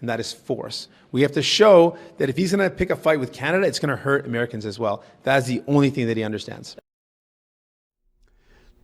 and that is force. We have to show that if he's going to pick a fight with Canada, it's going to hurt Americans as well. That is the only thing that he understands.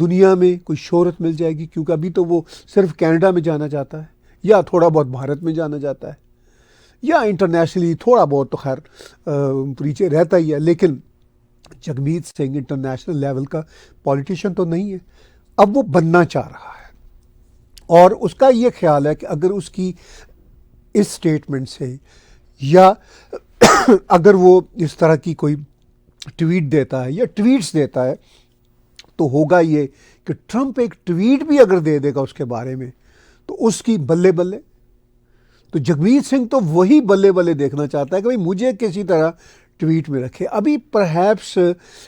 دنیا میں کوئی شہرت مل جائے گی، کیونکہ ابھی تو وہ صرف کینیڈا میں جانا جاتا ہے یا تھوڑا بہت بھارت میں جانا جاتا ہے یا انٹرنیشنلی تھوڑا بہت تو خیر پیچھے رہتا ہی ہے، لیکن جگمیت سنگھ انٹرنیشنل لیول کا پولیٹیشین تو نہیں ہے. اب وہ بننا چاہ رہا ہے اور اس کا یہ خیال ہے کہ اگر اس کی اس سٹیٹمنٹ سے یا اگر وہ اس طرح کی کوئی ٹویٹ دیتا ہے یا ٹویٹس دیتا ہے تو ہوگا یہ کہ ٹرمپ ایک ٹویٹ بھی اگر دے دے گا اس کے بارے میں تو اس کی بلے بلے. تو جگمیت سنگھ تو وہی بلے بلے دیکھنا چاہتا ہے کہ بھئی مجھے کسی طرح ٹویٹ میں رکھے. ابھی پرہیپس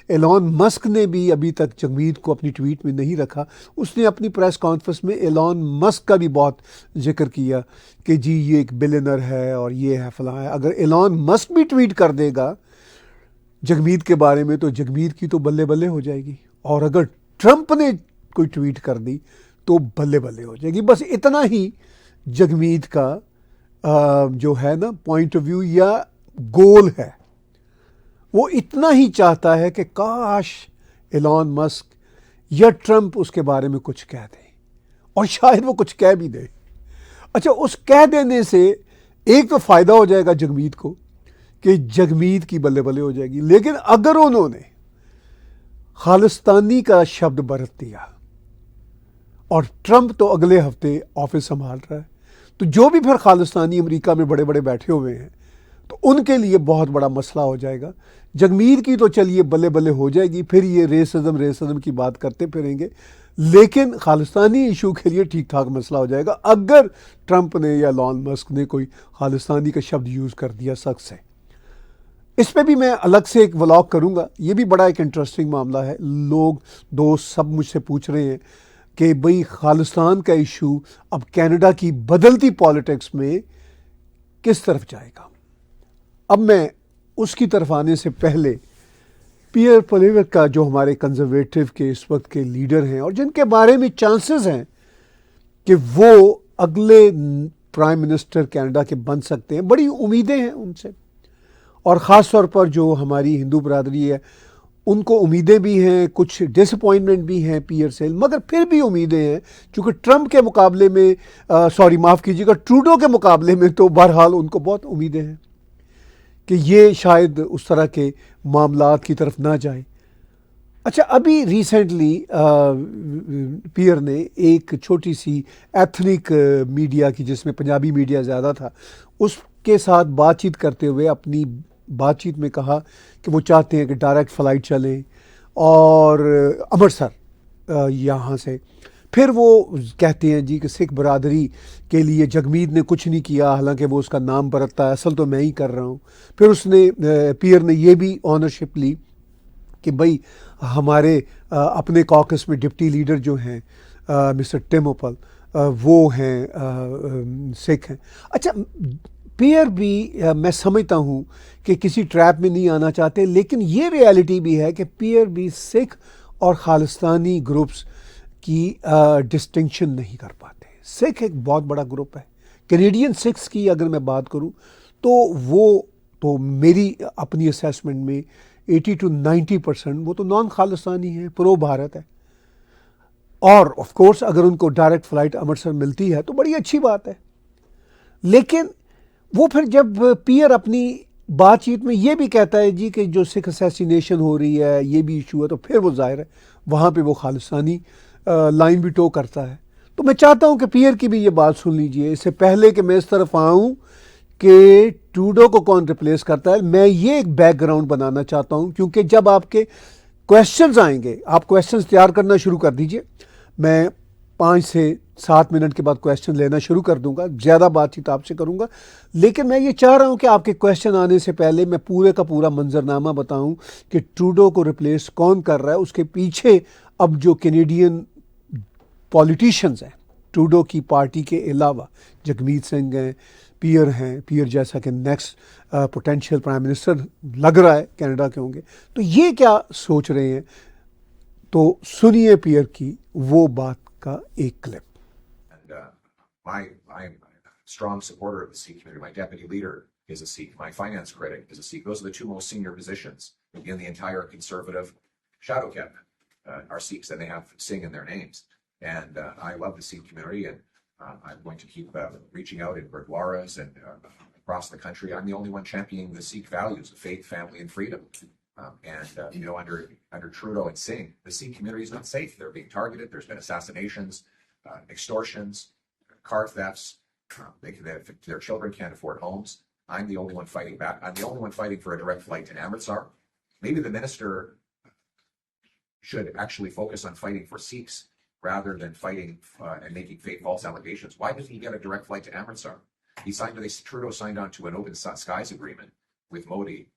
ایلان مسک نے بھی ابھی تک جگمیت کو اپنی ٹویٹ میں نہیں رکھا. اس نے اپنی پریس کانفرنس میں ایلان مسک کا بھی بہت ذکر کیا کہ جی یہ ایک بلینر ہے اور یہ ہے فلاں ہے. اگر ایلان مسک بھی ٹویٹ کر دے گا جگمیت کے بارے میں تو جگمیت کی تو بلے بلے ہو جائے گی، اور اگر ٹرمپ نے کوئی ٹویٹ کر دی تو بلے بلے ہو جائے گی. بس اتنا ہی جگمیت کا جو ہے نا پوائنٹ آف ویو یا گول ہے. وہ اتنا ہی چاہتا ہے کہ کاش ایلان مسک یا ٹرمپ اس کے بارے میں کچھ کہہ دے، اور شاید وہ کچھ کہہ بھی دے. اچھا، اس کہہ دینے سے ایک تو فائدہ ہو جائے گا جگمیت کو کہ جگمیت کی بلے بلے ہو جائے گی، لیکن اگر انہوں نے خالصتانی کا شبد برت دیا اور ٹرمپ تو اگلے ہفتے آفس سنبھال رہا ہے، تو جو بھی پھر خالصتانی امریکہ میں بڑے بڑے بیٹھے ہوئے ہیں تو ان کے لیے بہت بڑا مسئلہ ہو جائے گا. جگمیت کی تو چلیے بلے بلے ہو جائے گی، پھر یہ ریسزم کی بات کرتے پھریں گے، لیکن خالصتانی ایشو کے لیے ٹھیک ٹھاک مسئلہ ہو جائے گا اگر ٹرمپ نے یا ایلان مسک نے کوئی خالصتانی کا شبد یوز کر دیا سخت سے. اس پہ بھی میں الگ سے ایک ولاگ کروں گا. یہ بھی بڑا ایک انٹرسٹنگ معاملہ ہے. لوگ دوست سب مجھ سے پوچھ رہے ہیں کہ بھئی خالصتان کا ایشو اب کینیڈا کی بدلتی پالیٹکس میں کس طرف جائے گا. اب میں اس کی طرف آنے سے پہلے پیئر پولیوک کا جو ہمارے کنزرویٹو کے اس وقت کے لیڈر ہیں اور جن کے بارے میں چانسز ہیں کہ وہ اگلے پرائم منسٹر کینیڈا کے بن سکتے ہیں، بڑی امیدیں ہیں ان سے، اور خاص طور پر جو ہماری ہندو برادری ہے ان کو امیدیں بھی ہیں، کچھ ڈس اپوائنٹمنٹ بھی ہیں پیئر سے، مگر پھر بھی امیدیں ہیں چونکہ ٹرمپ کے مقابلے میں معاف کیجیے گا ٹروڈو کے مقابلے میں تو بہرحال ان کو بہت امیدیں ہیں کہ یہ شاید اس طرح کے معاملات کی طرف نہ جائے. اچھا، ابھی ریسنٹلی پیئر نے ایک چھوٹی سی ایتھنک میڈیا کی جس میں پنجابی میڈیا زیادہ تھا اس کے ساتھ بات چیت کرتے ہوئے اپنی بات چیت میں کہا کہ وہ چاہتے ہیں کہ ڈائریکٹ فلائٹ چلیں اور امرتسر یہاں سے. پھر وہ کہتے ہیں جی کہ سکھ برادری کے لیے جگمیت نے کچھ نہیں کیا، حالانکہ وہ اس کا نام برتتا ہے، اصل تو میں ہی کر رہا ہوں. پھر اس نے پیئر نے یہ بھی آنرشپ لی کہ بھئی ہمارے اپنے کاکس میں ڈپٹی لیڈر جو ہیں مسٹر ٹم اوپل وہ ہیں سکھ ہیں. اچھا، پیئر بھی میں سمجھتا ہوں کہ کسی ٹریپ میں نہیں آنا چاہتے، لیکن یہ ریالٹی بھی ہے کہ پیئر بھی سکھ اور خالصتانی گروپس کی ڈسٹنکشن نہیں کر پاتے. سکھ ایک بہت بڑا گروپ ہے. کینیڈین سکھس کی اگر میں بات کروں تو وہ تو میری اپنی اسیسمنٹ میں 80 to 90% وہ تو نان خالصتانی ہیں، پرو بھارت ہے. اور آف کورس اگر ان کو ڈائریکٹ فلائٹ امرتسر ملتی ہے تو بڑی اچھی بات ہے. لیکن وہ پھر جب پیئر اپنی بات چیت میں یہ بھی کہتا ہے جی کہ جو سکھ اسیسینیشن ہو رہی ہے یہ بھی ایشو ہے، تو پھر وہ ظاہر ہے وہاں پہ وہ خالصتانی لائن بھی ٹو کرتا ہے. تو میں چاہتا ہوں کہ پیئر کی بھی یہ بات سن لیجئے اس سے پہلے کہ میں اس طرف آؤں کہ ٹروڈو کو کون ریپلیس کرتا ہے. میں یہ ایک بیک گراؤنڈ بنانا چاہتا ہوں کیونکہ جب آپ کے کویشچنز آئیں گے، آپ کویشچنز تیار کرنا شروع کر دیجئے. میں 5 سے 7 منٹ کے بعد کویشچن لینا شروع کر دوں گا، زیادہ بات چیت آپ سے کروں گا. لیکن میں یہ چاہ رہا ہوں کہ آپ کے کویشچن آنے سے پہلے میں پورے کا پورا منظرنامہ بتاؤں کہ ٹروڈو کو ریپلیس کون کر رہا ہے. اس کے پیچھے اب جو کینیڈین پولیٹیشنز ہیں ٹروڈو کی پارٹی کے علاوہ، جگمیت سنگھ ہیں، پیئر ہیں، پیئر جیسا کہ نیکسٹ پوٹینشیل پرائم منسٹر لگ رہا ہے کینیڈا کے ہوں گے، تو یہ کیا سوچ رہے ہیں. تو سنیے پیئر کی وہ بات کا ایک clip. I'm a strong supporter of the Sikh community. My deputy leader is a Sikh. My finance critic is a Sikh. Those are the two most senior positions in the entire conservative shadow cabinet. are Sikhs than they have Singh in their names. And I love the Sikh community, and I'm going to keep reaching out in Gurdwaras and across the country. I'm the only one championing the Sikh values of faith, family, and freedom. Under Trudeau and Singh, the Sikh community is not safe. They're being targeted. There's been assassinations, extortions, car thefts. Their children can't afford homes. I'm the only one fighting back. I'm the only one fighting for a direct flight to Amritsar. Maybe the minister should actually focus on fighting for Sikhs rather than fighting and making fake false allegations. Why doesn't he get a direct flight to Amritsar? Trudeau signed on to an open skies agreement with Modi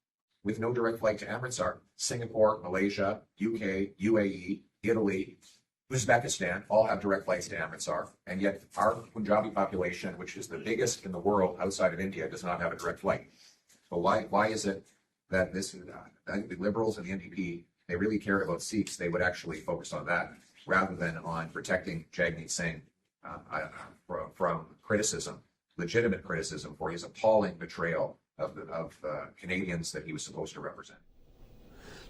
with no direct flight to Amritsar. Singapore, Malaysia, UK, UAE, Italy, Uzbekistan all have direct flights to Amritsar, and yet our Punjabi population, which is the biggest in the world outside of India, does not have a direct flight. So why is it that the Liberals and the NDP, they really cared about Sikhs? They would actually focus on that rather than on protecting Jagmeet Singh from criticism, legitimate criticism, for his appalling betrayal of Canadians that he was supposed to represent.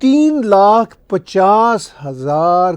3,50,000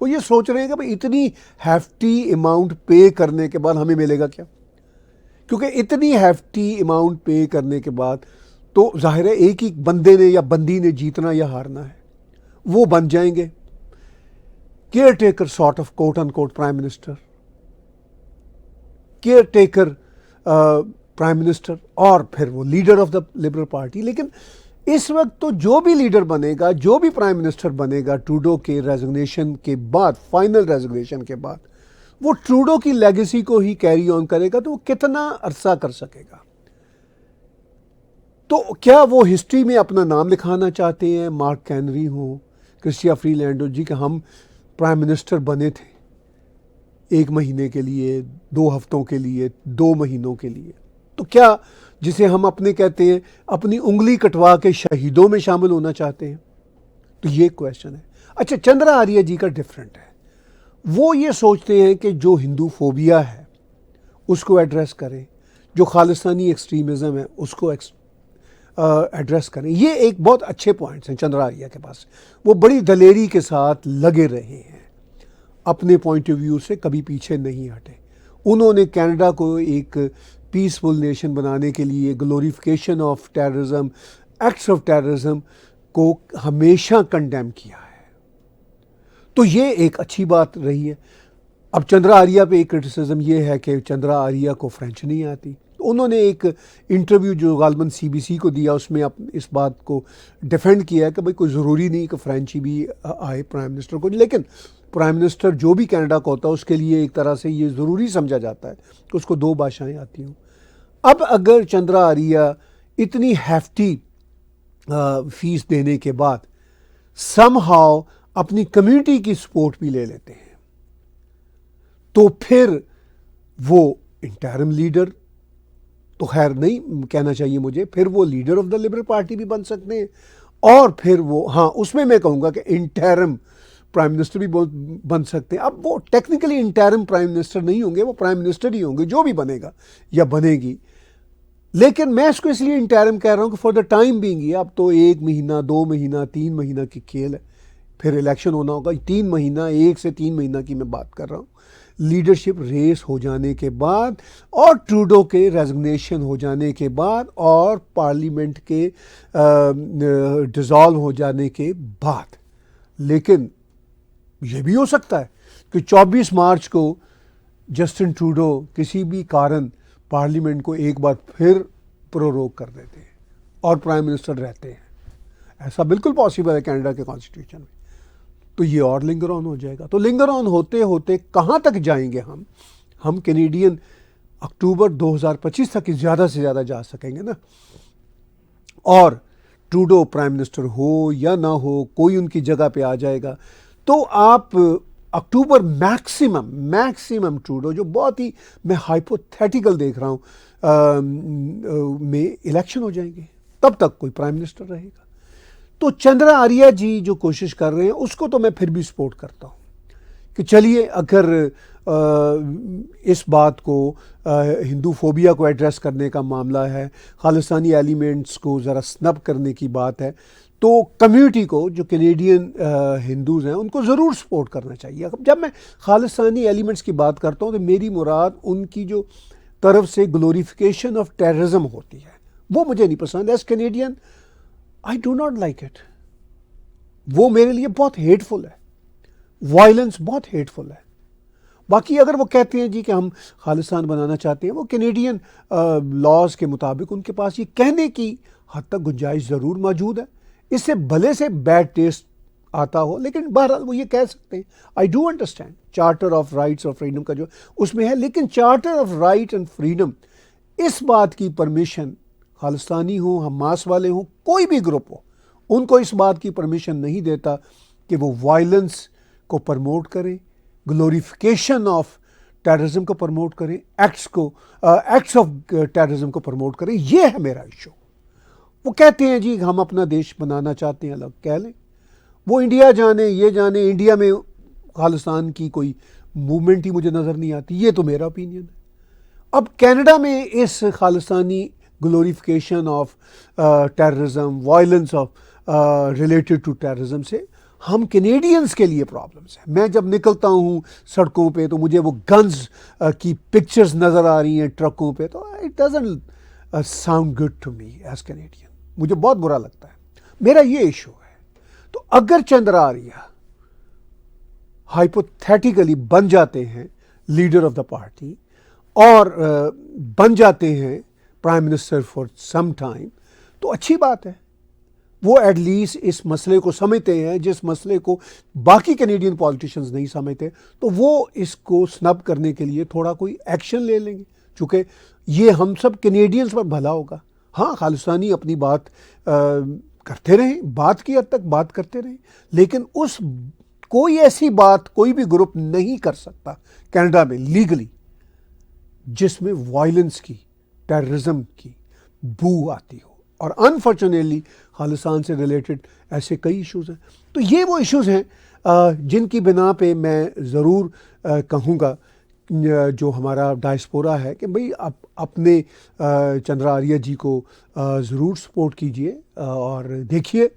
وہ یہ سوچ رہے ہیں کہ بھئی اتنی hefty amount pay کرنے کے بعد ہمیں ملے گا کیا، کیونکہ اتنی ہیفٹی اماؤنٹ پے کرنے کے بعد تو ظاہر ہے ایک ہی بندے نے یا بندی نے جیتنا یا ہارنا ہے، وہ بن جائیں گے caretaker sort of quote unquote prime minister, caretaker prime minister, اور پھر وہ leader of the liberal party. لیکن اس وقت تو جو بھی لیڈر بنے گا، جو بھی پرائم منسٹر بنے گا ٹروڈو کے ریزگنیشن کے بعد، فائنل ریزگنیشن کے بعد، وہ ٹروڈو کی لیگیسی کو ہی کیری آن کرے گا. تو وہ کتنا عرصہ کر سکے گا؟ تو کیا وہ ہسٹری میں اپنا نام لکھانا چاہتے ہیں، مارک کینری ہوں، کرسٹیا فری لینڈ جی، کہ ہم پرائم منسٹر بنے تھے 1 مہینے کے لیے، 2 ہفتوں کے لیے، 2 مہینوں کے لیے؟ تو کیا جسے ہم اپنے کہتے ہیں اپنی انگلی کٹوا کے شہیدوں میں شامل ہونا چاہتے ہیں؟ تو یہ کویشچن ہے. اچھا، چندرا آریہ جی کا ڈیفرنٹ ہے. وہ یہ سوچتے ہیں کہ جو ہندو فوبیا ہے اس کو ایڈریس کریں، جو خالصتانی ایکسٹریمزم ہے اس کو ایڈریس کریں. یہ ایک بہت اچھے پوائنٹس ہیں چندرا آریہ کے پاس. وہ بڑی دلیری کے ساتھ لگے رہے ہیں، اپنے پوائنٹ آف ویو سے کبھی پیچھے نہیں ہٹے. انہوں نے کینیڈا کو ایک پیسفل نیشن بنانے کے لیے glorification of terrorism, acts of terrorism کو ہمیشہ کنڈیم کیا ہے. تو یہ ایک اچھی بات رہی ہے. اب چندرا آریہ پہ ایک کرٹیسزم یہ ہے کہ چندرا آریہ کو فرینچ نہیں آتی. انہوں نے ایک انٹرویو جو غالباً CBC کو دیا، اس میں اس بات کو ڈیفینڈ کیا ہے کہ بھئی کوئی ضروری نہیں کہ فرینچی بھی آئے پرائم منسٹر کو، لیکن پرائم منسٹر جو بھی کینیڈا کا ہوتا ہے اس کے لیے ایک طرح سے یہ ضروری سمجھا جاتا ہے کہ اس کو 2 بھاشائیں آتی ہوں. اب اگر چندرا آریہ اتنی ہیفٹی فیس دینے کے بعد سم ہاؤ اپنی کمیونٹی کی سپورٹ بھی لے لیتے ہیں، تو پھر وہ انٹرم لیڈر تو خیر نہیں کہنا چاہیے مجھے، پھر وہ leader of the liberal party بھی بن سکتے ہیں، اور پھر وہ اس میں میں کہوں گا کہ انٹرم پرائم منسٹر بھی بن سکتے ہیں. اب وہ ٹیکنیکلی انٹرم پرائم منسٹر نہیں ہوں گے، وہ پرائم منسٹر ہی ہوں گے جو بھی بنے گا یا بنے گی. لیکن میں اس کو اس لیے انٹرم کہہ رہا ہوں کہ فار دا ٹائم بینگ یہ اب تو 1 مہینہ، 2 مہینہ، 3 مہینہ کی کھیل ہے، پھر الیکشن ہونا ہوگا. 3 مہینہ، 1 سے 3 مہینہ کی میں بات کر رہا ہوں. لیڈرشپ ریس ہو جانے کے بعد، اور ٹروڈو کے ریزگنیشن ہو جانے کے بعد، اور پارلیمنٹ کے ڈیزالو ہو جانے کے بعد. لیکن یہ بھی ہو سکتا ہے کہ 24 مارچ کو جسٹن ٹروڈو کسی بھی کارن پارلیمنٹ کو ایک بار پھر پروروگ کر دیتے ہیں اور پرائم منسٹر رہتے ہیں. ایسا بالکل پاسبل ہے کینیڈا کے کانسٹیٹیوشن میں. تو یہ اور لنگر آن ہو جائے گا. تو لنگر آن ہوتے ہوتے کہاں تک جائیں گے ہم کینیڈین؟ اکتوبر 2025 تک زیادہ سے زیادہ جا سکیں گے نا. اور ٹروڈو پرائم منسٹر ہو یا نہ ہو، کوئی ان کی جگہ پہ آ جائے گا. تو آپ اکتوبر میکسیمم ٹروڈو، جو بہت ہی میں ہائپوتھیٹیکل دیکھ رہا ہوں، میں الیکشن ہو جائیں گے. تب تک کوئی پرائم منسٹر رہے گا. تو چندرا آریہ جی جو کوشش کر رہے ہیں اس کو تو میں پھر بھی سپورٹ کرتا ہوں کہ چلیے، اگر اس بات کو ہندو فوبیا کو ایڈریس کرنے کا معاملہ ہے، خالصتانی ایلیمنٹس کو ذرا سنب کرنے کی بات ہے، تو کمیونٹی کو، جو کینیڈین ہندوز ہیں، ان کو ضرور سپورٹ کرنا چاہیے. جب میں خالصتانی ایلیمنٹس کی بات کرتا ہوں تو میری مراد ان کی جو طرف سے گلوریفیکیشن آف ٹیررزم ہوتی ہے، وہ مجھے نہیں پسند. As Canadian I do not like it. وہ میرے لیے بہت ہیٹفل ہے. وائلنس بہت ہیٹفل ہے. باقی اگر وہ کہتے ہیں جی کہ ہم خالصتان بنانا چاہتے ہیں، وہ کینیڈین لاز کے مطابق ان کے پاس یہ کہنے کی حد تک گنجائش ضرور موجود ہے. اس سے بھلے سے بیڈ ٹیسٹ آتا ہو، لیکن بہرحال وہ یہ کہہ سکتے ہیں. I do understand charter of rights اور فریڈم کا جو اس میں ہے، لیکن charter of right and freedom اس بات کی پرمیشن، خالصتانی ہوں، حماس والے ہوں، کوئی بھی گروپ ہو، ان کو اس بات کی پرمیشن نہیں دیتا کہ وہ وائلنس کو پرموٹ کریں، گلوریفیکیشن آف ٹیررزم کو پرموٹ کریں، ایکٹس آف ٹیررزم کو پرموٹ کریں. یہ ہے میرا ایشو. وہ کہتے ہیں جی ہم اپنا دیش بنانا چاہتے ہیں، الگ کہہ لیں. وہ انڈیا جانے، یہ جانے، انڈیا میں خالصتان کی کوئی موومنٹ ہی مجھے نظر نہیں آتی. یہ تو میرا اوپینین ہے. اب کینیڈا میں اس Khalistani glorification of terrorism, violence of related to terrorism سے ہم کینیڈینز کے لیے پرابلمس ہیں. میں جب نکلتا ہوں سڑکوں پہ تو مجھے وہ گنز کی پکچرز نظر آ رہی ہیں ٹرکوں پہ, تو it doesn't sound good to me as Canadian. مجھے بہت برا لگتا ہے. میرا یہ ایشو ہے. تو اگر چندرا آریہ ہائپوتھیٹیکلی بن جاتے ہیں لیڈر آف دا پارٹی اور بن جاتے ہیں prime minister for some time, تو اچھی بات ہے. وہ ایٹ لیسٹ اس مسئلے کو سمجھتے ہیں جس مسئلے کو باقی کینیڈین پالیٹیشنز نہیں سمجھتے, تو وہ اس کو سنب کرنے کے لیے تھوڑا کوئی ایکشن لے لیں گے, چونکہ یہ ہم سب کینیڈینز پر بھلا ہوگا. ہاں, خالصانی اپنی بات کرتے رہیں, بات کی حد تک بات کرتے رہیں, لیکن کوئی ایسی بات کوئی بھی گروپ نہیں کر سکتا کینیڈا میں لیگلی جس میں وائلنس کی, ٹیررزم کی بو آتی ہو. اور انفارچونیٹلی خالصان سے ریلیٹڈ ایسے کئی ایشوز ہیں. تو یہ وہ ایشوز ہیں جن کی بنا پہ میں ضرور کہوں گا جو ہمارا ڈائسپورا ہے کہ بھئی اپنے چندرا آریہ جی کو ضرور سپورٹ کیجئے اور دیکھیے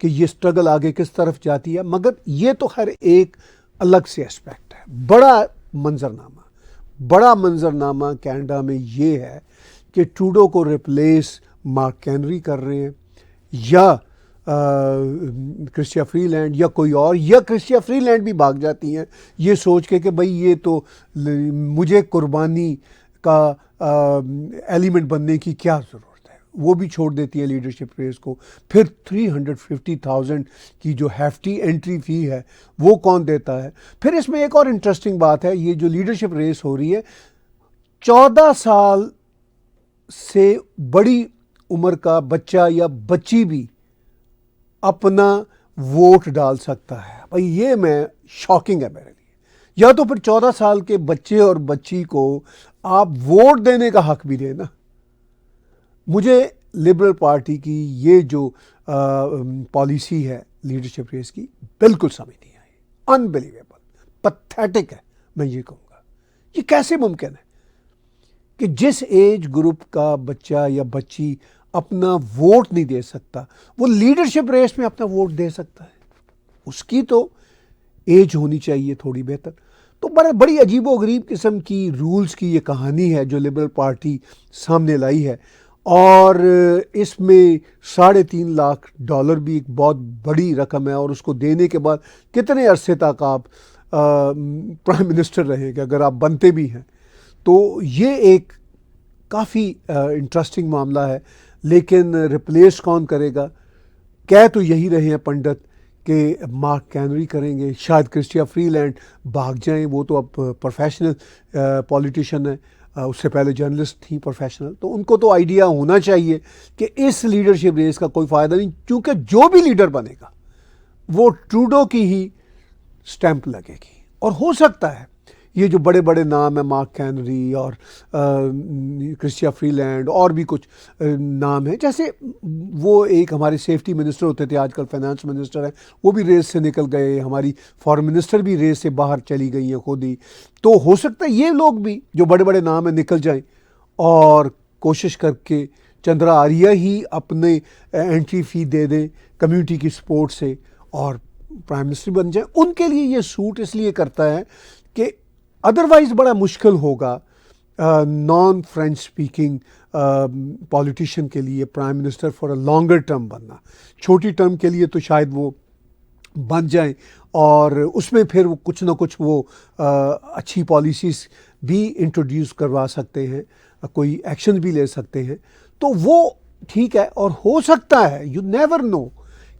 کہ یہ سٹرگل آگے کس طرف جاتی ہے. مگر یہ تو ہر ایک الگ سے اسپیکٹ ہے. بڑا منظرنامہ کینیڈا میں یہ ہے کہ ٹروڈو کو ریپلیس مارک کینری کر رہے ہیں, یا کرسچیا فری لینڈ یا کوئی اور, یا کرسچیا فری لینڈ بھی بھاگ جاتی ہیں یہ سوچ کے کہ بھئی یہ تو مجھے قربانی کا ایلیمنٹ بننے کی کیا ضرورت ہے. وہ بھی چھوڑ دیتی ہیں لیڈرشپ ریس کو. پھر 350,000 کی جو ہیفٹی انٹری فی ہے وہ کون دیتا ہے. پھر اس میں ایک اور انٹرسٹنگ بات ہے, یہ جو لیڈرشپ ریس ہو رہی ہے 14 سال سے بڑی عمر کا بچہ یا بچی بھی اپنا ووٹ ڈال سکتا ہے. بھائی یہ میں شاکنگ ہے میرے لیے. یا تو پھر 14 سال کے بچے اور بچی کو آپ ووٹ دینے کا حق بھی دینا. مجھے لبرل پارٹی کی یہ جو پالیسی ہے لیڈرشپ ریس کی بالکل سمجھ نہیں آئی. انبلیویبل, پتھیٹک ہے میں یہ کہوں گا. یہ کیسے ممکن ہے کہ جس ایج گروپ کا بچہ یا بچی اپنا ووٹ نہیں دے سکتا وہ لیڈرشپ ریس میں اپنا ووٹ دے سکتا ہے. اس کی تو ایج ہونی چاہیے تھوڑی بہتر. تو بڑی عجیب و غریب قسم کی رولز کی یہ کہانی ہے جو لبرل پارٹی سامنے لائی ہے, اور اس میں $3.5 لاکھ بھی ایک بہت بڑی رقم ہے, اور اس کو دینے کے بعد کتنے عرصے تک آپ پرائم منسٹر رہیں گے اگر آپ بنتے بھی ہیں. تو یہ ایک کافی انٹرسٹنگ معاملہ ہے. لیکن ریپلیس کون کرے گا؟ کہہ تو یہی رہے ہیں پنڈت کہ مارک کینری کریں گے, شاید کرسچیا فری لینڈ بھاگ جائیں, وہ تو اب پروفیشنل پولیٹیشین ہیں, اس سے پہلے جرنلسٹ تھیں پروفیشنل. تو ان کو تو آئیڈیا ہونا چاہیے کہ اس لیڈرشپ ریس کا کوئی فائدہ نہیں, کیونکہ جو بھی لیڈر بنے گا وہ ٹروڈو کی ہی سٹیمپ لگے گی. اور ہو سکتا ہے یہ جو بڑے بڑے نام ہیں مارک کینری اور کرسچیا فری لینڈ اور بھی کچھ نام ہیں, جیسے وہ ایک ہمارے سیفٹی منسٹر ہوتے تھے, آج کل فائنانس منسٹر ہیں, وہ بھی ریس سے نکل گئے. ہماری فارن منسٹر بھی ریس سے باہر چلی گئی ہیں خود ہی. تو ہو سکتا ہے یہ لوگ بھی جو بڑے بڑے نام ہیں نکل جائیں اور کوشش کر کے چندرا آریہ ہی اپنے انٹری فی دے دیں کمیونٹی کی سپورٹ سے اور پرائم منسٹر بن جائیں. ان کے لیے یہ سوٹ اس لیے کرتا ہے کہ ادروائز بڑا مشکل ہوگا نان فرینچ سپیکنگ پولیٹیشین کے لیے prime minister for a longer term بننا. چھوٹی ٹرم کے لیے تو شاید وہ بن جائیں اور اس میں پھر کچھ نہ کچھ وہ اچھی پالیسیز بھی انٹروڈیوس کروا سکتے ہیں, کوئی ایکشن بھی لے سکتے ہیں. تو وہ ٹھیک ہے, اور ہو سکتا ہے یو نیور نو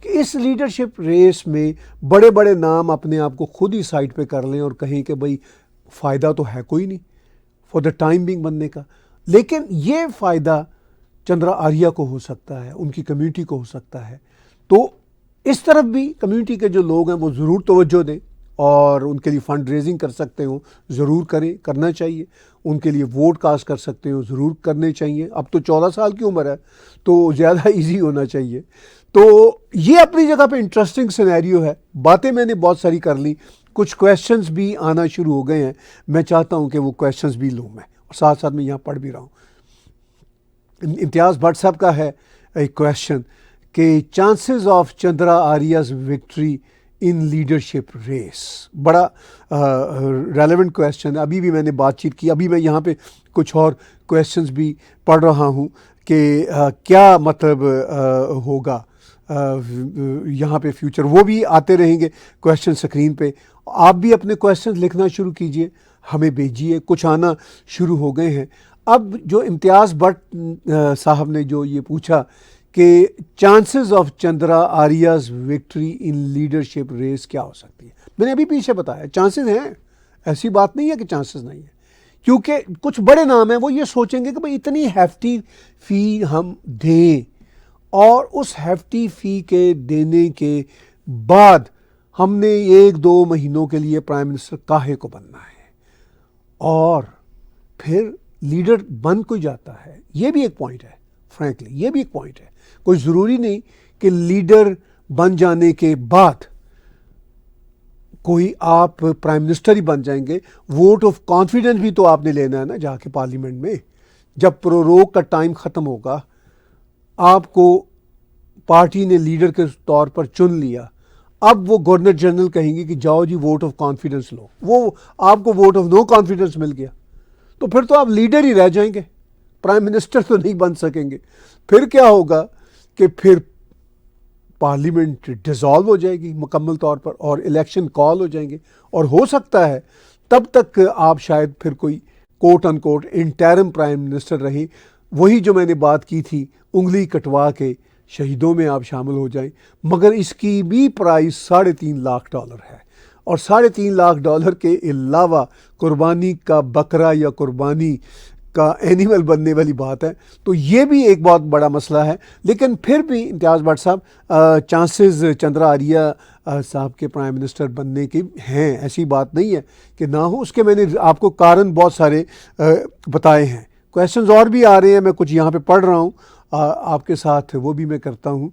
کہ اس لیڈرشپ ریس میں بڑے بڑے نام اپنے آپ کو خود ہی سائڈ پہ کر لیں اور کہیں کہ بھئی فائدہ تو ہے کوئی نہیں فار دا ٹائم بینگ بننے کا. لیکن یہ فائدہ چندرا آریہ کو ہو سکتا ہے, ان کی کمیونٹی کو ہو سکتا ہے. تو اس طرف بھی کمیونٹی کے جو لوگ ہیں وہ ضرور توجہ دیں اور ان کے لیے فنڈ ریزنگ کر سکتے ہوں ضرور کریں, کرنا چاہیے. ان کے لیے ووٹ کاسٹ کر سکتے ہوں ضرور کرنے چاہیے. اب تو 14 سال کی عمر ہے تو زیادہ ایزی ہونا چاہیے. تو یہ اپنی جگہ پہ انٹرسٹنگ سینیریو ہے. باتیں میں نے بہت ساری کر لی, کچھ کویسچنز بھی آنا شروع ہو گئے ہیں. میں چاہتا ہوں کہ وہ کویسچنز بھی لوں میں, اور ساتھ ساتھ میں یہاں پڑھ بھی رہا ہوں. امتیاز بٹ صاحب کا ہے ایک کویسچن کہ chances of Chandra Arya's victory in leadership race. بڑا ریلیونٹ کویسچن ہے. ابھی بھی میں نے بات چیت کی, ابھی میں یہاں پہ کچھ اور کویسچنز بھی پڑھ رہا ہوں کہ کیا مطلب ہوگا یہاں پہ فیوچر. وہ بھی آتے رہیں گے کویسچن اسکرین پہ. آپ بھی اپنے کویسچنز لکھنا شروع کیجئے, ہمیں بھیجیے. کچھ آنا شروع ہو گئے ہیں. اب جو امتیاز بٹ صاحب نے جو یہ پوچھا کہ chances of Chandra Arya's victory in leadership race کیا ہو سکتی ہے, میں نے ابھی پیچھے بتایا چانسز ہیں, ایسی بات نہیں ہے کہ چانسز نہیں ہیں. کیونکہ کچھ بڑے نام ہیں, وہ یہ سوچیں گے کہ بھئی اتنی ہیفٹی فی ہم دیں, اور اس ہیفٹی فی کے دینے کے بعد ہم نے 1-2 مہینوں کے لیے پرائم منسٹر کاہے کو بننا ہے, اور پھر لیڈر بن کوئی جاتا ہے. یہ بھی ایک پوائنٹ ہے, فرینکلی یہ بھی ایک پوائنٹ ہے. کوئی ضروری نہیں کہ لیڈر بن جانے کے بعد کوئی آپ پرائم منسٹر ہی بن جائیں گے. ووٹ آف کانفیڈنس بھی تو آپ نے لینا ہے نا جا کے پارلیمنٹ میں. جب پروروگ کا ٹائم ختم ہوگا, آپ کو پارٹی نے لیڈر کے طور پر چن لیا, اب وہ گورنر جنرل کہیں گے کہ جاؤ جی ووٹ آف کانفیڈنس لو. وہ آپ کو ووٹ آف نو کانفیڈنس مل گیا, تو پھر تو آپ لیڈر ہی رہ جائیں گے, پرائم منسٹر تو نہیں بن سکیں گے. پھر کیا ہوگا کہ پھر پارلیمنٹ ڈیزالو ہو جائے گی مکمل طور پر, اور الیکشن کال ہو جائیں گے, اور ہو سکتا ہے تب تک آپ شاید پھر کوئی کوٹ ان کوٹ انٹرم پرائم منسٹر رہیں. وہی جو میں نے بات کی تھی, انگلی کٹوا کے شہیدوں میں آپ شامل ہو جائیں. مگر اس کی بھی پرائس $3.5 لاکھ ہے, اور $3.5 لاکھ کے علاوہ قربانی کا بکرا یا قربانی کا اینیمل بننے والی بات ہے. تو یہ بھی ایک بہت بڑا مسئلہ ہے. لیکن پھر بھی امتیاز بٹ صاحب چانسز چندرا آریہ صاحب کے پرائم منسٹر بننے کے ہیں, ایسی بات نہیں ہے کہ نہ ہو. اس کے میں نے آپ کو کارن بہت سارے بتائے ہیں. کویسچنز اور بھی آ رہے ہیں, میں کچھ یہاں پہ پڑھ رہا ہوں آپ کے ساتھ, وہ بھی میں کرتا ہوں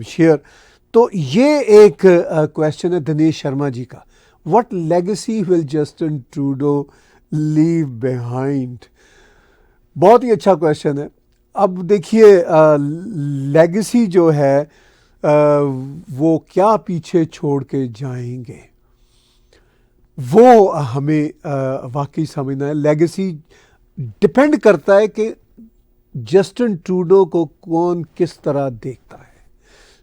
شیئر. تو یہ ایک کویسچن ہے دنیش شرما جی کا, what legacy will Justin Trudeau leave behind. بہت ہی اچھا کویسچن ہے. اب دیکھیے لیگیسی جو ہے وہ کیا پیچھے چھوڑ کے جائیں گے, وہ ہمیں واقعی سمجھنا ہے. لیگیسی ڈپینڈ کرتا ہے کہ جسٹن ٹروڈو کو کون کس طرح دیکھتا ہے.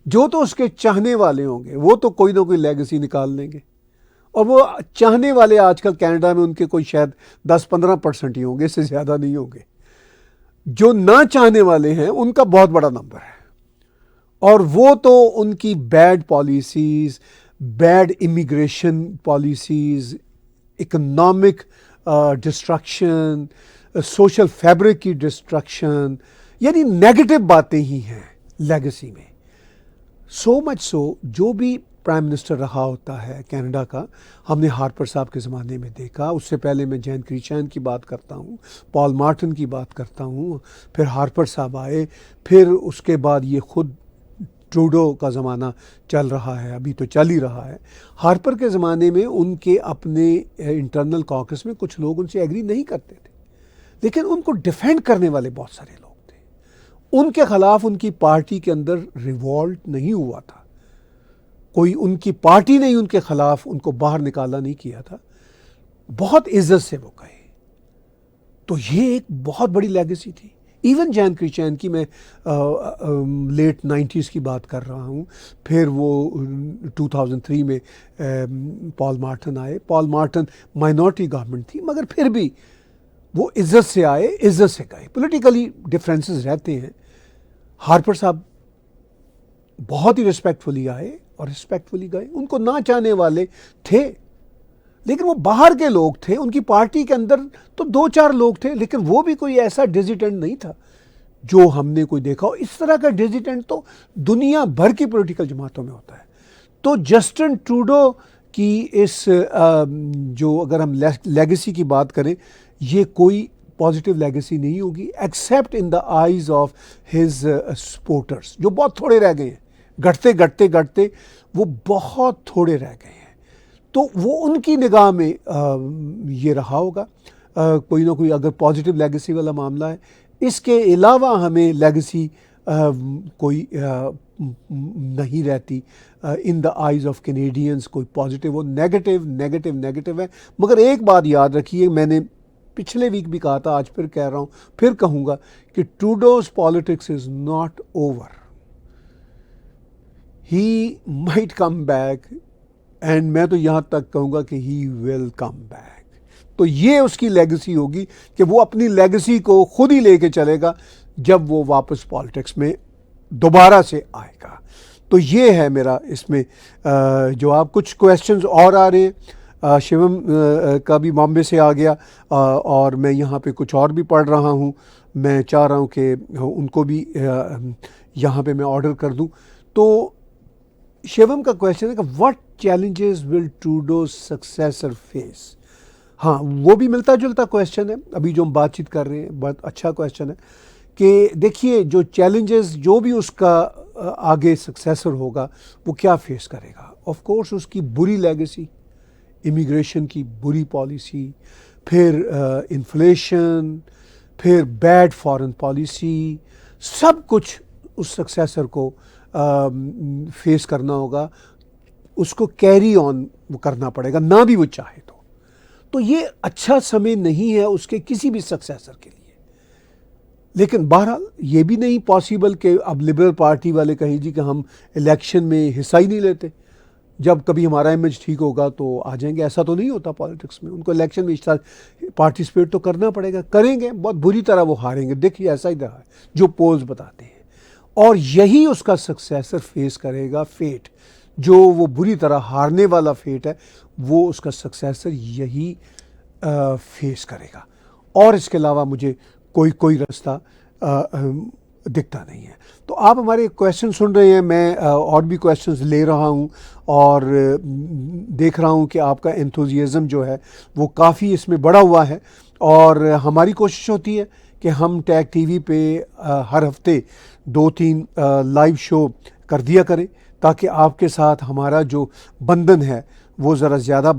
جو تو اس کے چاہنے والے ہوں گے وہ تو کوئی نہ کوئی لیگیسی نکال لیں گے, اور وہ چاہنے والے آج کل کینیڈا میں ان کے کوئی شاید 10-15% ہی ہوں گے, اس سے زیادہ نہیں ہوں گے. جو نہ چاہنے والے ہیں ان کا بہت بڑا نمبر ہے, اور وہ تو ان کی bad policies, bad immigration policies, economic destruction, social fabric کی ڈسٹرکشن, یعنی نیگیٹو باتیں ہی ہیں لیگیسی میں. سو مچ سو جو بھی پرائم منسٹر رہا ہوتا ہے کینیڈا کا, ہم نے ہارپر صاحب کے زمانے میں دیکھا, اس سے پہلے میں جین کریچین کی بات کرتا ہوں, پال مارٹن کی بات کرتا ہوں, پھر ہارپر صاحب آئے, پھر اس کے بعد یہ خود ٹروڈو کا زمانہ چل رہا ہے, ابھی تو چل ہی رہا ہے. ہارپر کے زمانے میں ان کے اپنے انٹرنل کاکس میں کچھ لوگ ان سے ایگری نہیں کرتے تھے, لیکن ان کو ڈیفینڈ کرنے والے بہت سارے لوگ تھے. ان کے خلاف ان کی پارٹی کے اندر ریوولٹ نہیں ہوا تھا, کوئی ان کی پارٹی نے ان کے خلاف ان کو باہر نکالا نہیں کیا تھا, بہت عزت سے وہ گئے. تو یہ ایک بہت بڑی لیگیسی تھی. ایون جین کریچین کی میں لیٹ 90s کی بات کر رہا ہوں, پھر وہ 2003 میں پال مارٹن آئے. پال مارٹن مائنورٹی گورنمنٹ تھی, مگر پھر بھی وہ عزت سے آئے, عزت سے گئے. پولیٹیکلی ڈفرینسز رہتے ہیں. ہارپر صاحب بہت ہی ریسپیکٹفلی آئے اور ریسپیکٹفلی گئے. ان کو نہ چاہنے والے تھے, لیکن وہ باہر کے لوگ تھے. ان کی پارٹی کے اندر تو 2-4 لوگ تھے, لیکن وہ بھی کوئی ایسا ڈیزیٹنٹ نہیں تھا جو ہم نے کوئی دیکھا ہو. اس طرح کا ڈیزیٹنٹ تو دنیا بھر کی پولیٹیکل جماعتوں میں ہوتا ہے. تو جسٹن ٹروڈو کی اس جو اگر ہم لیگیسی کی بات کریں, یہ کوئی پازیٹیو لیگیسی نہیں ہوگی, except in the eyes of his supporters, جو بہت تھوڑے رہ گئے ہیں. گھٹتے وہ بہت تھوڑے رہ گئے ہیں. تو وہ ان کی نگاہ میں یہ رہا ہوگا کوئی نہ کوئی اگر پازیٹیو لیگیسی والا معاملہ ہے. اس کے علاوہ ہمیں لیگیسی کوئی نہیں رہتی ان دا آئیز آف کینیڈینس. کوئی پازیٹیو ہو, نیگیٹو ہے. مگر ایک بات یاد رکھیے, میں نے پچھلے ویک بھی کہا تھا, آج پھر کہہ رہا ہوں, پھر کہوں گا کہ Trudeau's politics is not over. He might come back, and میں تو یہاں تک کہوں گا کہ ہی ول کم بیک. تو یہ اس کی لیگسی ہوگی کہ وہ اپنی لیگسی کو خود ہی لے کے چلے گا جب وہ واپس پالیٹکس میں دوبارہ سے آئے گا. تو یہ ہے میرا اس میں جواب. کچھ کویسچنز اور آ رہے ہیں. شیوم کا بھی بامبے سے آ گیا, اور میں یہاں پہ کچھ اور بھی پڑھ رہا ہوں. میں چاہ رہا ہوں کہ ان کو بھی یہاں پہ میں آرڈر کر دوں. تو شیوم کا کویسچن ہے کہ what challenges will Trudeau successor face. ہاں, وہ بھی ملتا جلتا کویسچن ہے ابھی جو ہم بات چیت کر رہے ہیں. بہت اچھا کویسچن ہے کہ دیکھیے جو چیلنجز جو بھی اس کا آگے سکسیسر ہوگا وہ کیا فیس کرے گا. آف کورس اس کی بری لیگسی, امیگریشن کی بری پالیسی, پھر انفلیشن, پھر بیڈ فارن پالیسی, سب کچھ اس سکسیسر کو فیس کرنا ہوگا. اس کو کیری آن کرنا پڑے گا نہ بھی وہ چاہے تو. تو یہ اچھا سمے نہیں ہے اس کے کسی بھی سکسیسر کے لیے. لیکن بہرحال یہ بھی نہیں پاسبل کہ اب لبرل پارٹی والے کہیں جی کہ ہم الیکشن میں حصہ ہی نہیں لیتے, جب کبھی ہمارا امیج ٹھیک ہوگا تو آ جائیں گے. ایسا تو نہیں ہوتا پالیٹکس میں. ان کو الیکشن میں پارٹیسپیٹ تو کرنا پڑے گا, کریں گے, بہت بری طرح وہ ہاریں گے. دیکھیے ایسا ہی رہا ہے جو پولز بتاتے ہیں. اور یہی اس کا سکسیسر فیس کرے گا فیٹ, جو وہ بری طرح ہارنے والا فیٹ ہے وہ اس کا سکسیسر یہی فیس کرے گا. اور اس کے علاوہ مجھے کوئی راستہ دکھتا نہیں ہے. تو آپ ہمارے کویسچن سن رہے ہیں, میں اور بھی کویسچنز لے رہا ہوں اور دیکھ رہا ہوں کہ آپ کا انتھوزیزم جو ہے وہ کافی اس میں بڑھا ہوا ہے. اور ہماری کوشش ہوتی ہے کہ ہم ٹیگ ٹی وی پہ ہر ہفتے 2-3 لائیو شو کر دیا کریں تاکہ آپ کے ساتھ ہمارا جو بندھن ہے وہ ذرا زیادہ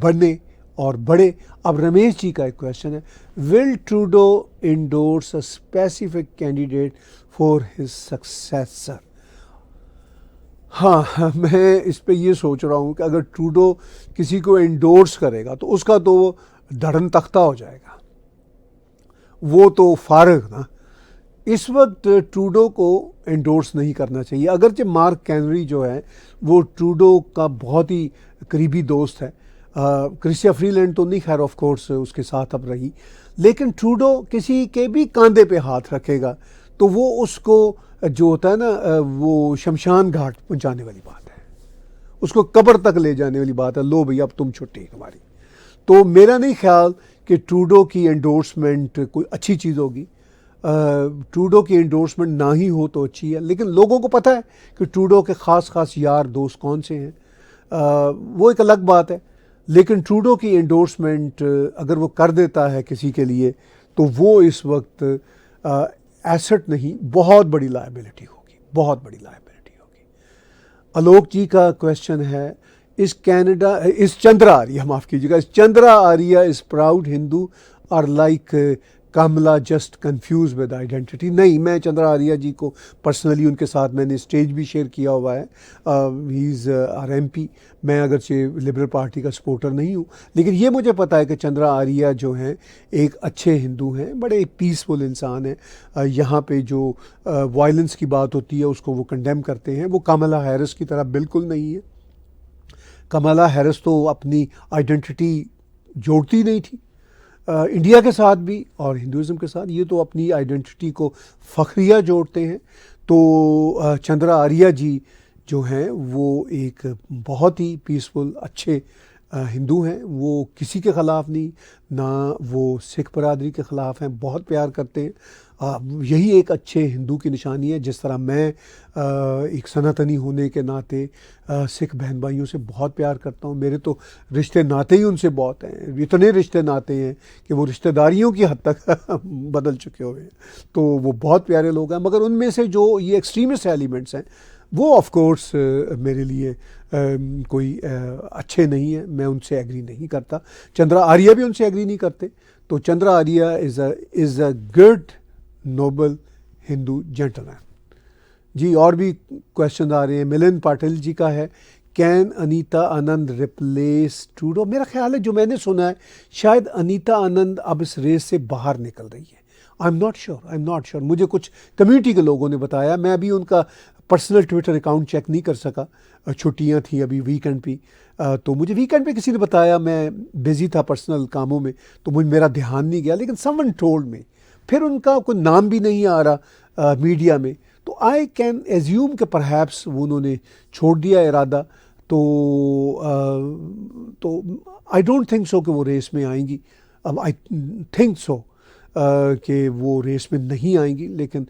بنے اور بڑھے. اب رمیش جی کا ایک کویسچن ہے, will Trudeau endorse a specific candidate for his successor. ہاں, میں اس پہ یہ سوچ رہا ہوں کہ اگر ٹروڈو کسی کو انڈورس کرے گا تو اس کا تو وہ دھڑن تختہ ہو جائے گا, وہ تو فارغ نا. اس وقت ٹروڈو کو انڈورس نہیں کرنا چاہیے. اگرچہ مارک کینری جو ہے وہ ٹروڈو کا بہت ہی قریبی دوست ہے. کرسیا فری لینڈ تو نہیں خیر آف کورس اس کے ساتھ اب رہی, لیکن ٹروڈو کسی کے بھی کاندھے پہ ہاتھ رکھے گا تو وہ اس کو جو ہوتا ہے نا وہ شمشان گھاٹ پہنچانے والی بات ہے, اس کو قبر تک لے جانے والی بات ہے. لو بھئی اب تم چھٹی تمہاری. تو میرا نہیں خیال کہ ٹروڈو کی انڈورسمنٹ کوئی اچھی چیز ہوگی. ٹروڈو کی انڈورسمنٹ نہ ہی ہو تو اچھی ہے, لیکن لوگوں کو پتہ ہے کہ ٹروڈو کے خاص یار دوست کون سے ہیں, وہ ایک الگ بات ہے. لیکن ٹروڈو کی انڈورسمنٹ اگر وہ کر دیتا ہے کسی کے لیے تو وہ اس وقت ایسٹ نہیں, بہت بڑی لائبلٹی ہوگی, بہت بڑی لائبلٹی ہوگی. الوک جی کا کویسچن ہے, اس چندرا آریہ, معاف کیجیے گا, اس چندرا آریہ از پراؤڈ ہندو اور like Kamala just confused with identity. نہیں, میں چندرا آریہ جی کو پرسنلی ان کے ساتھ میں نے اسٹیج بھی شیئر کیا ہوا ہے. ہی از آر ایم پی. میں اگرچہ لبرل پارٹی کا سپورٹر نہیں ہوں, لیکن یہ مجھے پتہ ہے کہ چندرا آریہ جو ہیں ایک اچھے ہندو ہیں, بڑے پیسفل انسان ہیں. یہاں پہ جو وائلنس کی بات ہوتی ہے اس کو وہ کنڈیم کرتے ہیں. وہ کاملا ہیرس کی طرح بالکل نہیں ہے. کمالا ہیرس تو اپنی آئیڈینٹی جوڑتی نہیں تھی انڈیا کے ساتھ بھی اور ہندوازم کے ساتھ. یہ تو اپنی آئیڈینٹی کو فخریہ جوڑتے ہیں. تو چندرا آریہ جی جو ہیں وہ ایک بہت ہی پیسفل اچھے ہندو ہیں. وہ کسی کے خلاف نہیں, نہ وہ سکھ برادری کے خلاف ہیں, بہت پیار کرتے ہیں. یہی ایک اچھے ہندو کی نشانی ہے. جس طرح میں ایک سناتنی ہونے کے ناطے سکھ بہن بھائیوں سے بہت پیار کرتا ہوں. میرے تو رشتے ناطے ہی ان سے بہت ہیں, اتنے رشتے ناطے ہیں کہ وہ رشتہ داریوں کی حد تک بدل چکے ہوئے ہیں. تو وہ بہت پیارے لوگ ہیں. مگر ان میں سے جو یہ ایکسٹریمسٹ ایلیمنٹس ہیں وہ آف کورس میرے لیے کوئی اچھے نہیں ہیں. میں ان سے ایگری نہیں کرتا. چندرا آریہ بھی ان سے ایگری نہیں کرتے. تو Chandra Arya is a good noble Hindu gentleman. جی اور بھی کویشچن آ رہے ہیں. ملن پاٹل جی کا ہے, can Anita Anand replace Trudeau? میرا خیال ہے جو میں نے سنا ہے شاید انیتا آنند اب اس ریس سے باہر نکل رہی ہے. I am not sure. مجھے کچھ کمیونٹی کے لوگوں نے بتایا, میں ابھی ان کا پرسنل ٹویٹر اکاؤنٹ چیک نہیں کر سکا, چھٹیاں تھیں ابھی ویکینڈ پہ, تو مجھے ویکینڈ پہ کسی نے بتایا, میں بزی تھا پرسنل کاموں میں تو میرا دھیان نہیں گیا, لیکن سم ون ٹولڈ میں, پھر ان کا کوئی نام بھی نہیں آ رہا میڈیا میں, تو آئی کین ایزیوم کہ پرہیپس انہوں نے چھوڑ دیا ارادہ. تو آئی ڈونٹ تھنک سو کہ وہ ریس میں آئیں گی. اب آئی تھنک سو کہ وہ ریس میں نہیں آئیں گی, لیکن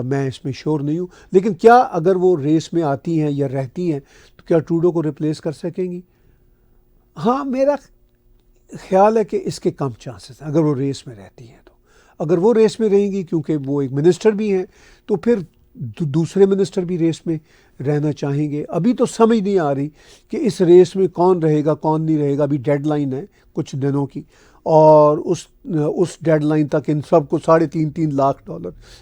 میں اس میں شور نہیں ہوں. لیکن کیا اگر وہ ریس میں آتی ہیں یا رہتی ہیں تو کیا ٹروڈو کو ریپلیس کر سکیں گی؟ ہاں میرا خیال ہے کہ اس کے کم چانسز ہیں اگر وہ ریس میں رہتی ہیں. تو اگر وہ ریس میں رہیں گی, کیونکہ وہ ایک منسٹر بھی ہیں, تو پھر دوسرے منسٹر بھی ریس میں رہنا چاہیں گے. ابھی تو سمجھ نہیں آ رہی کہ اس ریس میں کون رہے گا کون نہیں رہے گا. ابھی ڈیڈ لائن ہے کچھ دنوں کی, اور اس ڈیڈ لائن تک ان سب کو $3.5 لاکھ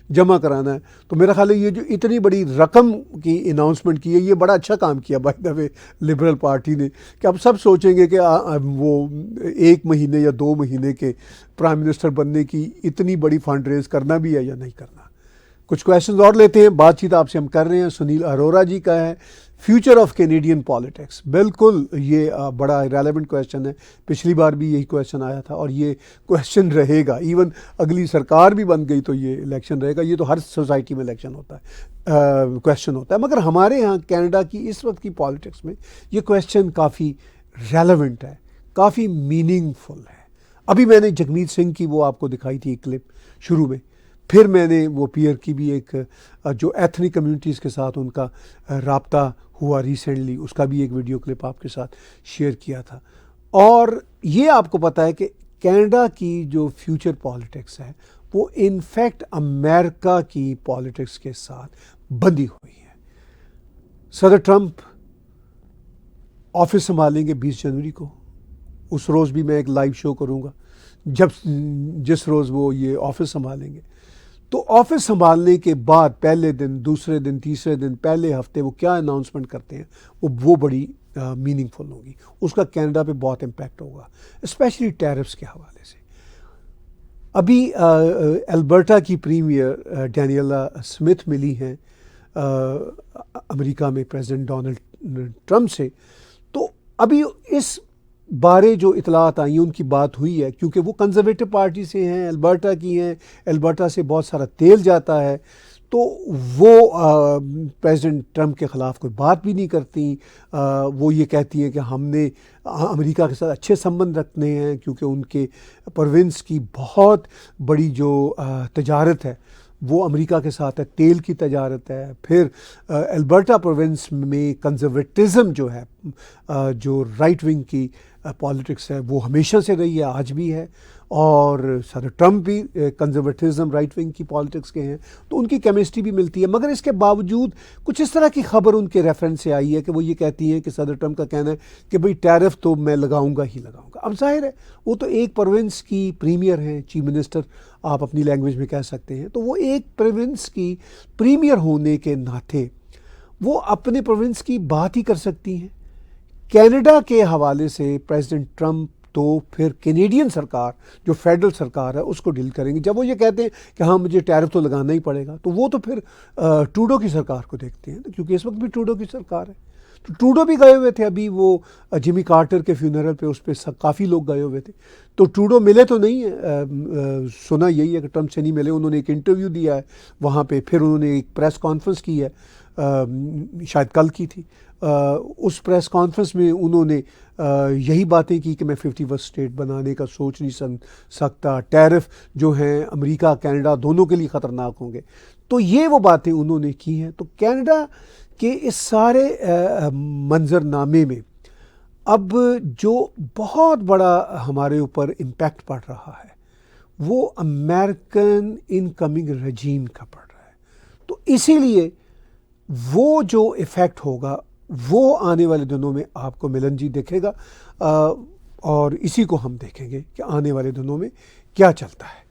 جمع کرانا ہے. تو میرا خیال ہے یہ جو اتنی بڑی رقم کی اناؤنسمنٹ کی ہے, یہ بڑا اچھا کام کیا by the way liberal party نے, کہ اب سب سوچیں گے کہ وہ 1 مہینے یا 2 مہینے کے پرائم منسٹر بننے کی اتنی بڑی فنڈ ریز کرنا بھی ہے یا نہیں کرنا. کچھ کویشچنز اور لیتے ہیں, بات چیت آپ سے ہم کر رہے ہیں. سنیل اروڑا جی کا ہے, فیوچر آف کینیڈین پالیٹکس. بالکل یہ بڑا ریلیونٹ کویشچن ہے, پچھلی بار بھی یہی کویشچن آیا تھا اور یہ کویشچن رہے گا. ایون اگلی سرکار بھی بن گئی تو یہ الیکشن رہے گا. یہ تو ہر سوسائٹی میں الیکشن ہوتا ہے, کویشچن ہوتا ہے, مگر ہمارے ہاں کینیڈا کی اس وقت کی پالیٹکس میں یہ کویشچن کافی ریلیونٹ ہے, کافی میننگ فل ہے. ابھی میں نے جگمیت سنگھ کی وہ آپ کو دکھائی تھی کلپ شروع میں, پھر میں نے وہ پیئر کی بھی ایک جو ایتھنک کمیونٹیز کے ساتھ ان کا رابطہ ہوا ریسنٹلی, اس کا بھی ایک ویڈیو کلپ آپ کے ساتھ شیئر کیا تھا. اور یہ آپ کو پتہ ہے کہ کینیڈا کی جو فیوچر پالیٹکس ہے وہ انفیکٹ امریکہ کی پالیٹکس کے ساتھ بندھی ہوئی ہے. صدر ٹرمپ آفس سنبھالیں گے 20 جنوری کو. اس روز بھی میں ایک لائیو شو کروں گا جس روز وہ یہ آفس سنبھالیں گے. تو آفس سنبھالنے کے بعد پہلے دن, دوسرے دن, تیسرے دن, پہلے ہفتے وہ کیا اناؤنسمنٹ کرتے ہیں وہ بڑی میننگ فل ہوگی. اس کا کینیڈا پہ بہت امپیکٹ ہوگا, اسپیشلی ٹیرفس کے حوالے سے. ابھی البرٹا کی پریمیئر ڈینیلا اسمتھ ملی ہیں امریکہ میں پریزیڈنٹ ڈونلڈ ٹرمپ سے. تو ابھی اس بارے جو اطلاعات آئی ہیں ان کی بات ہوئی ہے, کیونکہ وہ کنزرویٹو پارٹی سے ہیں, البرٹا کی ہیں, البرٹا سے بہت سارا تیل جاتا ہے, تو وہ پریزیڈنٹ ٹرمپ کے خلاف کوئی بات بھی نہیں کرتی. وہ یہ کہتی ہیں کہ ہم نے امریکہ کے ساتھ اچھے سمبند رکھنے ہیں, کیونکہ ان کے پروونس کی بہت بڑی جو تجارت ہے وہ امریکہ کے ساتھ ہے, تیل کی تجارت ہے. پھر البرٹا پروونس میں کنزرویٹزم جو ہے, جو رائٹ ونگ کی پالیٹکس ہے, وہ ہمیشہ سے رہی ہے, آج بھی ہے. اور صدر ٹرمپ بھی کنزرویٹزم رائٹ ونگ کی پالیٹکس کے ہیں, تو ان کی کیمسٹری بھی ملتی ہے. مگر اس کے باوجود کچھ اس طرح کی خبر ان کے ریفرنس سے آئی ہے کہ وہ یہ کہتی ہیں کہ صدر ٹرمپ کا کہنا ہے کہ بھئی ٹیرف تو میں لگاؤں گا ہی لگاؤں گا. اب ظاہر ہے وہ تو ایک پروونس کی پریمیئر ہیں, چیف منسٹر آپ اپنی لینگویج میں کہہ سکتے ہیں, تو وہ ایک پروونس کی پریمیئر ہونے کے ناطے وہ اپنے پروونس کی بات ہی کر سکتی ہیں. کینیڈا کے حوالے سے پریزیڈنٹ ٹرمپ تو پھر کینیڈین سرکار جو فیڈرل سرکار ہے اس کو ڈیل کریں گے. جب وہ یہ کہتے ہیں کہ ہاں مجھے ٹیرف تو لگانا ہی پڑے گا, تو وہ تو پھر ٹروڈو کی سرکار کو دیکھتے ہیں, کیونکہ اس وقت بھی ٹروڈو کی سرکار ہے. تو ٹروڈو بھی گئے ہوئے تھے ابھی وہ جمی کارٹر کے فیونرل پہ, اس پہ کافی لوگ گئے ہوئے تھے. تو ٹروڈو ملے تو نہیں ہے, سنا یہی ہے کہ ٹرمپ سے نہیں ملے. انہوں نے ایک انٹرویو دیا ہے وہاں پہ, پھر انہوں نے ایک پریس کانفرنس کی ہے, شاید کل کی تھی. اس پریس کانفرنس میں انہوں نے یہی باتیں کی کہ میں 51 اسٹیٹ بنانے کا سوچ نہیں سکتا, ٹیرف جو ہیں امریکہ کینیڈا دونوں کے لیے خطرناک ہوں گے. تو یہ وہ باتیں انہوں نے کی ہیں. تو کینیڈا کے اس سارے منظر نامے میں اب جو بہت بڑا ہمارے اوپر امپیکٹ پڑ رہا ہے وہ امریکن انکمنگ رجیم کا پڑ رہا ہے. تو اسی لیے وہ جو ایفیکٹ ہوگا وہ آنے والے دنوں میں آپ کو ملن جی دیکھے گا, اور اسی کو ہم دیکھیں گے کہ آنے والے دنوں میں کیا چلتا ہے.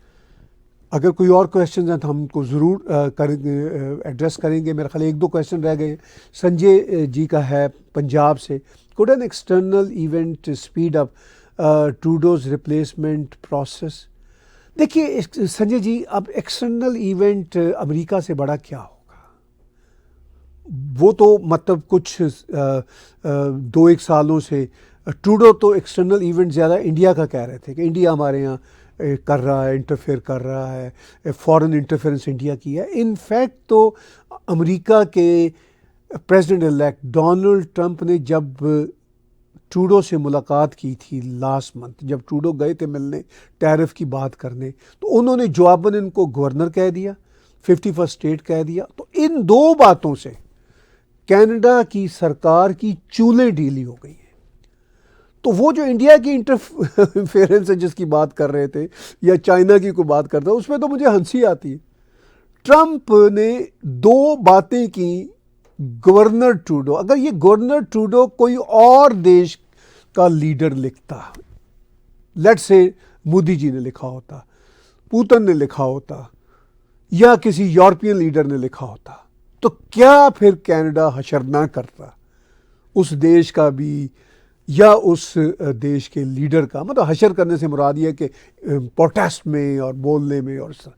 اگر کوئی اور کویشچنز ہیں تو ہم کو ضرور ایڈریس کریں گے. میرا خیال ہے 1-2 کویشچن رہ گئے ہیں. سنجے جی کا ہے پنجاب سے. Could an external event speed up Trudeau's replacement process? دیکھیے سنجے جی، اب ایکسٹرنل ایونٹ امریکہ سے بڑا کیا ہوگا؟ وہ تو مطلب کچھ 2-1 سالوں سے ٹروڈو تو ایکسٹرنل ایونٹ زیادہ انڈیا کا کہہ رہے تھے کہ انڈیا ہمارے یہاں کر رہا ہے، انٹرفیئر کر رہا ہے، فورن انٹرفیئرنس انڈیا کی ہے. ان فیکٹ تو امریکہ کے پریزیڈنٹ الیکٹ ڈونلڈ ٹرمپ نے جب ٹروڈو سے ملاقات کی تھی لاسٹ منتھ، جب ٹروڈو گئے تھے ملنے ٹیرف کی بات کرنے، تو انہوں نے جواباً ان کو گورنر کہہ دیا، 51 اسٹیٹ کہہ دیا. تو ان 2 باتوں سے کینیڈا کی سرکار کی چولیں ڈھیلی ہو گئی ہیں. تو وہ جو انڈیا کی انٹرفیئرنس ہے جس کی بات کر رہے تھے، یا چائنا کی کوئی بات کرتا ہے، اس میں تو مجھے ہنسی آتی ہے. ٹرمپ نے 2 باتیں کی گورنر ٹروڈو. اگر یہ گورنر ٹروڈو کوئی اور دیش کا لیڈر لکھتا، لیٹ سے مودی جی نے لکھا ہوتا، پوتن نے لکھا ہوتا، یا کسی یورپین لیڈر نے لکھا ہوتا، تو کیا پھر کینیڈا حشر نہ کرتا اس دیش کا بھی یا اس دیش کے لیڈر کا؟ مطلب حشر کرنے سے مراد یہ ہے کہ پروٹیسٹ میں اور بولنے میں اور اس طرح.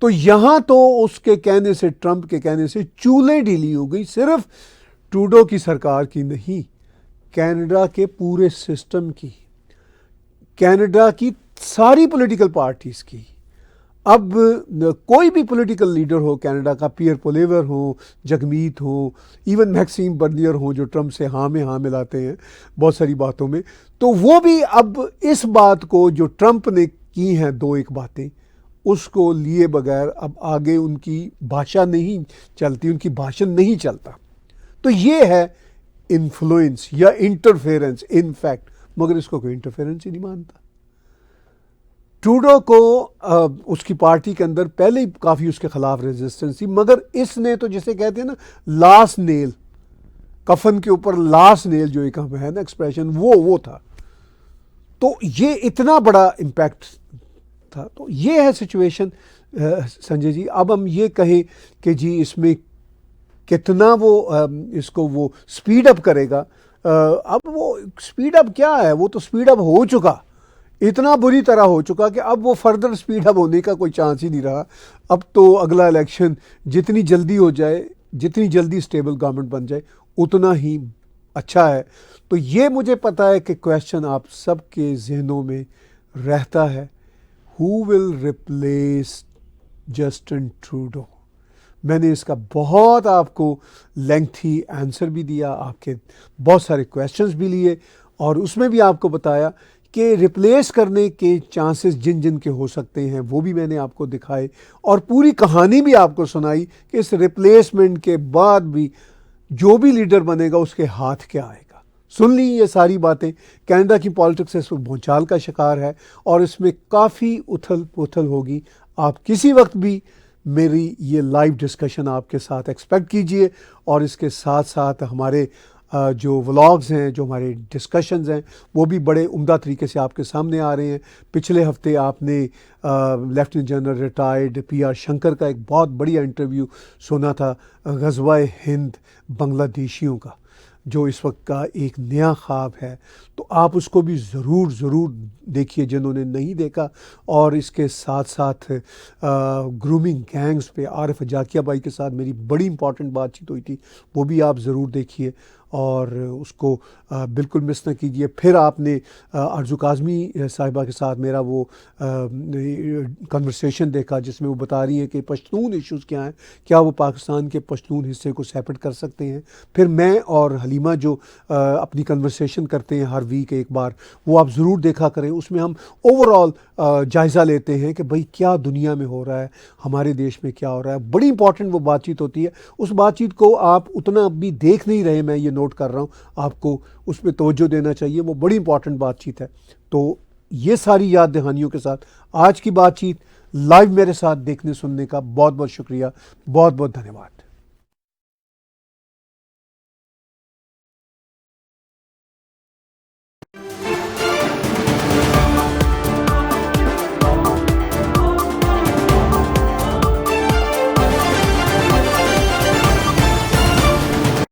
تو یہاں تو اس کے کہنے سے، ٹرمپ کے کہنے سے چولیں ڈھیلی ہو گئی. صرف ٹروڈو کی سرکار کی نہیں، کینیڈا کے پورے سسٹم کی، کینیڈا کی ساری پولیٹیکل پارٹیز کی. اب کوئی بھی پولیٹیکل لیڈر ہو کینیڈا کا، پیئر پولیور ہو، جگمیت ہو، ایون میکسیم برنیئر ہو جو ٹرمپ سے ہاں میں ہاں ملاتے ہیں بہت ساری باتوں میں، تو وہ بھی اب اس بات کو جو ٹرمپ نے کی ہیں 2-1 باتیں، اس کو لیے بغیر اب آگے ان کی بھاشا نہیں چلتی، ان کی بھاشن نہیں چلتا. تو یہ ہے انفلوئنس یا انٹرفیئرنس ان فیکٹ، مگر اس کو کوئی انٹرفیئرنس ہی نہیں مانتا. ٹروڈو کو اس کی پارٹی کے اندر پہلے ہی کافی اس کے خلاف ریزسٹنس تھی، مگر اس نے تو جسے کہتے ہیں نا لاسٹ نیل، کفن کے اوپر لاسٹ نیل جو ایک ہے نا ایکسپریشن، وہ تھا. تو یہ اتنا بڑا امپیکٹ تھا. تو یہ ہے سچویشن سنجے جی. اب ہم یہ کہیں کہ جی اس میں کتنا وہ اس کو وہ سپیڈ اپ کرے گا، اب وہ سپیڈ اپ کیا ہے، وہ تو سپیڈ اپ ہو چکا، اتنا بری طرح ہو چکا کہ اب وہ فردر سپیڈ اپ ہونے کا کوئی چانس ہی نہیں رہا. اب تو اگلا الیکشن جتنی جلدی ہو جائے، جتنی جلدی اسٹیبل گورنمنٹ بن جائے، اتنا ہی اچھا ہے. تو یہ مجھے پتا ہے کہ کویشچن آپ سب کے ذہنوں میں رہتا ہے، who will replace Justin Trudeau. میں نے اس کا بہت آپ کو لینتھی آنسر بھی دیا، آپ کے بہت سارے کویشچنز بھی لیے، اور اس میں بھی آپ کو بتایا کہ ریپلیس کرنے کے چانسز جن کے ہو سکتے ہیں وہ بھی میں نے آپ کو دکھائے، اور پوری کہانی بھی آپ کو سنائی کہ اس ریپلیسمنٹ کے بعد بھی جو بھی لیڈر بنے گا اس کے ہاتھ کیا آئے گا. سن لی یہ ساری باتیں. کینیڈا کی پالیٹکس اس وقت بھونچال کا شکار ہے، اور اس میں کافی اتھل پتھل ہوگی. آپ کسی وقت بھی میری یہ لائیو ڈسکشن آپ کے ساتھ ایکسپیکٹ کیجئے، اور اس کے ساتھ ساتھ ہمارے جو ولاگز ہیں، جو ہمارے ڈسکشنز ہیں، وہ بھی بڑے عمدہ طریقے سے آپ کے سامنے آ رہے ہیں. پچھلے ہفتے آپ نے lieutenant general retired PR Shankar کا ایک بہت بڑیا انٹرویو سنا تھا، غزوہ ہند بنگلہ دیشیوں کا، جو اس وقت کا ایک نیا خواب ہے. تو آپ اس کو بھی ضرور دیکھیے جنہوں نے نہیں دیکھا. اور اس کے ساتھ ساتھ گرومنگ گینگز پہ عارف اجاکیہ بھائی کے ساتھ میری بڑی امپورٹنٹ بات چیت ہوئی تھی، وہ بھی آپ ضرور دیکھیے اور اس کو بالکل مس نہ کیجیے. پھر آپ نے آرزو کاظمی صاحبہ کے ساتھ میرا وہ کنورسیشن دیکھا جس میں وہ بتا رہی ہیں کہ پشتون ایشوز کیا ہیں، کیا وہ پاکستان کے پشتون حصے کو سیپریٹ کر سکتے ہیں. پھر میں اور حلیمہ جو اپنی کنورسیشن کرتے ہیں ہر ویک ایک بار، وہ آپ ضرور دیکھا کریں. اس میں ہم اوور آل جائزہ لیتے ہیں کہ بھئی کیا دنیا میں ہو رہا ہے، ہمارے دیش میں کیا ہو رہا ہے. بڑی امپورٹنٹ وہ بات چیت ہوتی ہے. اس بات چیت کو آپ اتنا اب بھی دیکھ نہیں رہے، میں یہ نوٹ کر رہا ہوں، آپ کو اس پہ توجہ دینا چاہیے. وہ بڑی امپورٹنٹ بات چیت ہے. تو یہ ساری یاد دہانیوں کے ساتھ آج کی بات چیت لائیو میرے ساتھ دیکھنے سننے کا بہت بہت شکریہ، بہت بہت دھنیہ واد.